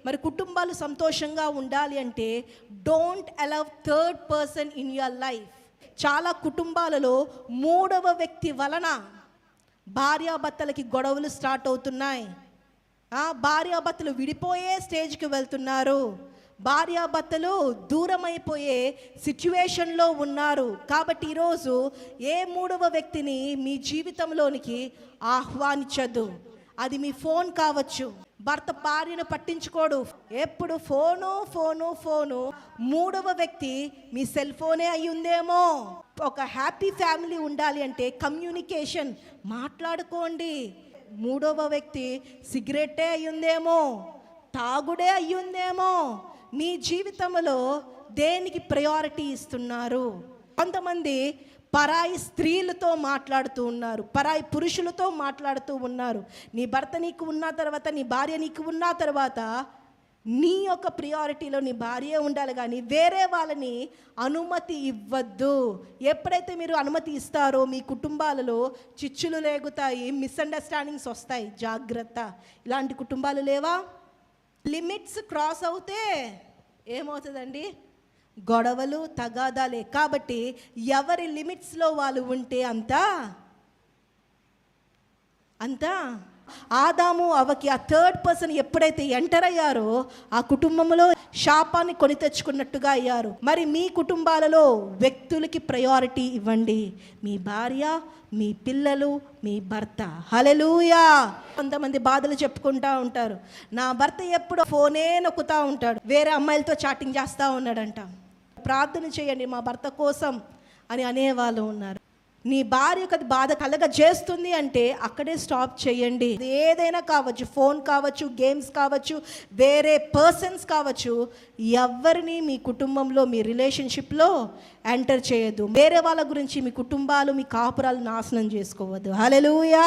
మరి కుటుంబాలు సంతోషంగా ఉండాలి అంటే don't allow third person in your life. చాలా కుటుంబాలలో మూడవ వ్యక్తి వలన భార్యాభర్తలకి గొడవలు స్టార్ట్ అవుతున్నాయి. భార్యాభర్తలు విడిపోయే స్టేజ్కి వెళ్తున్నారు. భార్యాభర్తలు దూరం అయిపోయే సిచ్యువేషన్లో ఉన్నారు. కాబట్టి ఈరోజు ఏ మూడవ వ్యక్తిని మీ జీవితంలోనికి ఆహ్వానించద్దు. అది మీ ఫోన్ కావచ్చు. భర్త భార్యను పట్టించుకోడు, ఎప్పుడు ఫోను ఫోను ఫోను. మూడవ వ్యక్తి మీ సెల్ ఫోనే అయి ఉందేమో. ఒక హ్యాపీ ఫ్యామిలీ ఉండాలి అంటే కమ్యూనికేషన్, మాట్లాడుకోండి. మూడవ వ్యక్తి సిగరెట్టే అయ్యుందేమో, తాగుడే అయ్యుందేమో. మీ జీవితంలో దేనికి ప్రయారిటీ ఇస్తున్నారు? కొంతమంది పరాయి స్త్రీలతో మాట్లాడుతూ ఉన్నారు, పరాయి పురుషులతో మాట్లాడుతూ ఉన్నారు. నీ భర్త నీకు ఉన్న తర్వాత, నీ భార్య నీకు ఉన్న తర్వాత నీ యొక్క ప్రియారిటీలో నీ భార్య ఉండాలి, కానీ వేరే వాళ్ళని అనుమతి ఇవ్వద్దు. ఎప్పుడైతే మీరు అనుమతి ఇస్తారో మీ కుటుంబాలలో చిచ్చులు లేగుతాయి, మిస్అండర్స్టాండింగ్స్ వస్తాయి. జాగ్రత్త. ఇలాంటి కుటుంబాలు లేవా? లిమిట్స్ క్రాస్ అవుతే ఏమవుతుందండి? గొడవలు, తగాదాలే. కాబట్టి ఎవరి లిమిట్స్లో వాళ్ళు ఉంటే అంతా ఆదాము అవ్వకి ఆ థర్డ్ పర్సన్ ఎప్పుడైతే ఎంటర్ అయ్యారో ఆ కుటుంబంలో శాపాన్ని కొని తెచ్చుకున్నట్టుగా అయ్యారు. మరి మీ కుటుంబాలలో వ్యక్తులకి ప్రయారిటీ ఇవ్వండి. మీ భార్య, మీ పిల్లలు, మీ భర్త. హల్లెలూయా. కొంతమంది బాధలు చెప్పుకుంటూ ఉంటారు. నా భర్త ఎప్పుడు ఫోనే నొక్కుతూ ఉంటాడు, వేరే అమ్మాయిలతో చాటింగ్ చేస్తూ ఉన్నాడంట. ప్రార్థన చేయండి మా భర్త కోసం అని అనేవాళ్ళు ఉన్నారు. నీ భార్యకు అది బాధ కలగజేస్తుంది అంటే అక్కడే స్టాప్ చేయండి. ఏదైనా కావచ్చు, ఫోన్ కావచ్చు, గేమ్స్ కావచ్చు, వేరే పర్సన్స్ కావచ్చు. ఎవరిని మీ కుటుంబంలో, మీ రిలేషన్షిప్లో ఎంటర్ చేయొద్దు. వేరే వాళ్ళ గురించి మీ కుటుంబాలు, మీ కాపురాలు నాశనం చేసుకోవద్దు. హల్లెలూయా.